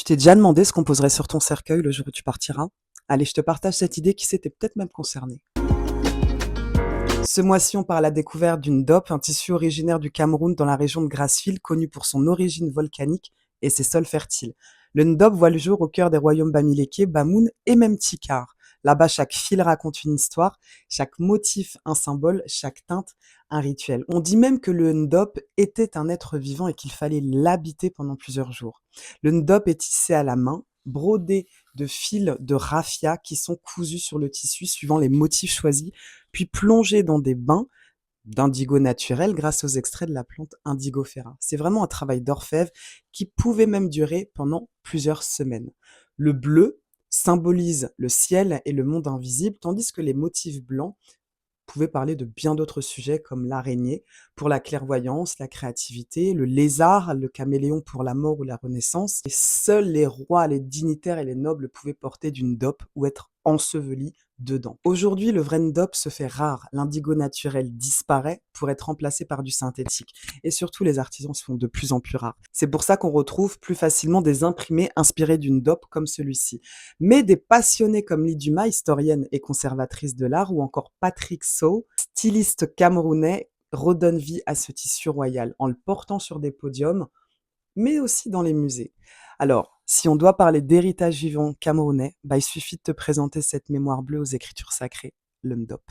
Tu t'es déjà demandé ce qu'on poserait sur ton cercueil le jour où tu partiras? Allez, je te partage cette idée qui sait, t'es peut-être même concerné. Ce mois-ci, on part à la découverte d'une dope, un tissu originaire du Cameroun dans la région de Grassfield, connu pour son origine volcanique et ses sols fertiles. Le Ndop voit le jour au cœur des royaumes Bamileke, Bamoun et même Tikar. Là-bas, chaque fil raconte une histoire, chaque motif un symbole, chaque teinte un rituel. On dit même que le Ndop était un être vivant et qu'il fallait l'habiter pendant plusieurs jours. Le Ndop est tissé à la main, brodé de fils de raffia qui sont cousus sur le tissu suivant les motifs choisis puis plongé dans des bains d'indigo naturel grâce aux extraits de la plante Indigofera. C'est vraiment un travail d'orfèvre qui pouvait même durer pendant plusieurs semaines. Le bleu symbolise le ciel et le monde invisible, tandis que les motifs blancs pouvaient parler de bien d'autres sujets comme l'araignée pour la clairvoyance, la créativité, le lézard, le caméléon pour la mort ou la renaissance. Et seuls les rois, les dignitaires et les nobles pouvaient porter d'une dope ou être ensevelis dedans. Aujourd'hui, le vrai ndop se fait rare. L'indigo naturel disparaît pour être remplacé par du synthétique. Et surtout, les artisans se font de plus en plus rares. C'est pour ça qu'on retrouve plus facilement des imprimés inspirés d'une dope comme celui-ci. Mais des passionnés comme Liduma, historienne et conservatrice de l'art, ou encore Patrick Sow, styliste camerounais, redonnent vie à ce tissu royal en le portant sur des podiums, mais aussi dans les musées. Alors, si on doit parler d'héritage vivant camerounais, il suffit de te présenter cette mémoire bleue aux écritures sacrées, le Ndop.